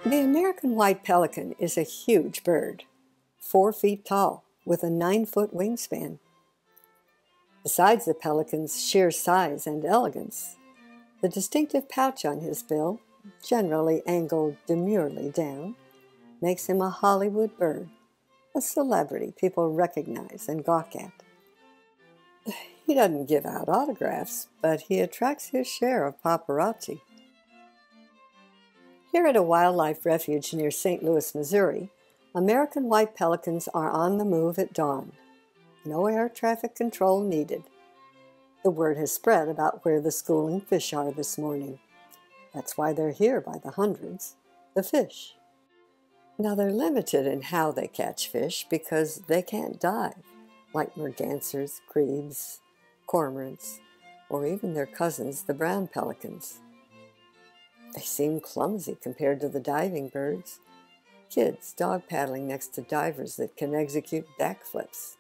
The American white pelican is a huge bird, 4 feet tall, with a 9-foot wingspan. Besides the pelican's sheer size and elegance, the distinctive pouch on his bill, generally angled demurely down, makes him a Hollywood bird, a celebrity people recognize and gawk at. He doesn't give out autographs, but he attracts his share of paparazzi. Here at a wildlife refuge near St. Louis, Missouri, American white pelicans are on the move at dawn. No air traffic control needed. The word has spread about where the schooling fish are this morning. That's why they're here by the hundreds, the fish. Now they're limited in how they catch fish because they can't dive, like mergansers, grebes, cormorants, or even their cousins, the brown pelicans. They seem clumsy compared to the diving birds. Kids dog paddling next to divers that can execute backflips.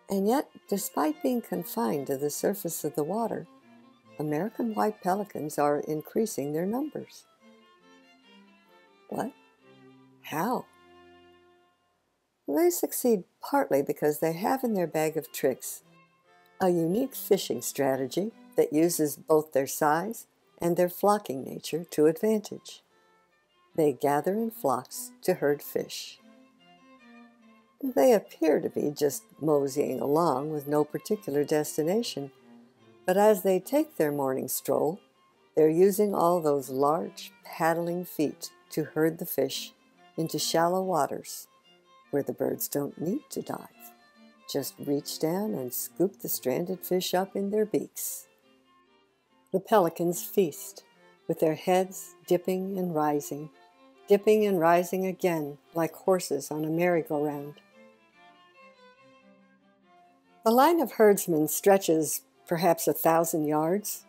And yet, despite being confined to the surface of the water, American white pelicans are increasing their numbers. What? How? They succeed partly because they have in their bag of tricks a unique fishing strategy that uses both their size and their flocking nature to advantage. They gather in flocks to herd fish. They appear to be just moseying along with no particular destination, but as they take their morning stroll, they're using all those large paddling feet to herd the fish into shallow waters where the birds don't need to dive. Just reach down and scoop the stranded fish up in their beaks. The pelicans feast, with their heads dipping and rising again like horses on a merry-go-round. The line of herdsmen stretches perhaps 1,000 yards,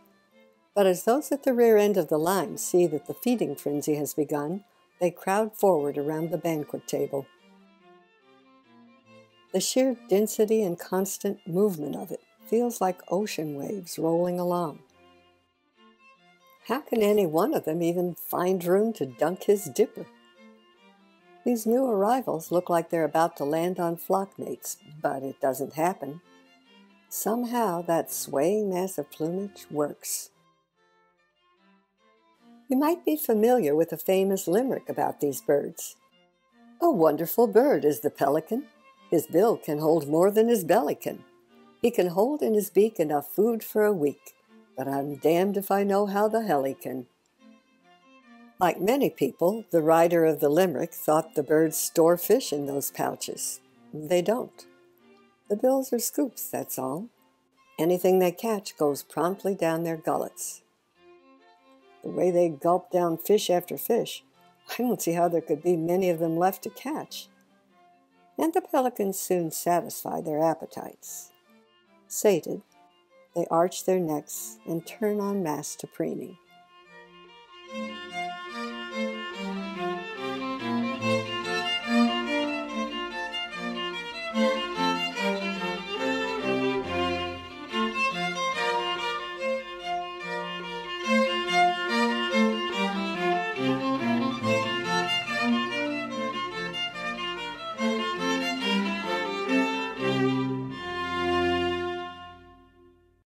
but as those at the rear end of the line see that the feeding frenzy has begun, they crowd forward around the banquet table. The sheer density and constant movement of it feels like ocean waves rolling along. How can any one of them even find room to dunk his dipper? These new arrivals look like they're about to land on flock mates, but it doesn't happen. Somehow that swaying mass of plumage works. You might be familiar with a famous limerick about these birds. A wonderful bird is the pelican. His bill can hold more than his belly can. He can hold in his beak enough food for a week, but I'm damned if I know how the hell he can. Like many people, the writer of the limerick thought the birds store fish in those pouches. They don't. The bills are scoops, that's all. Anything they catch goes promptly down their gullets. The way they gulp down fish after fish, I don't see how there could be many of them left to catch. And the pelicans soon satisfy their appetites. Sated, they arch their necks and turn en masse to preening.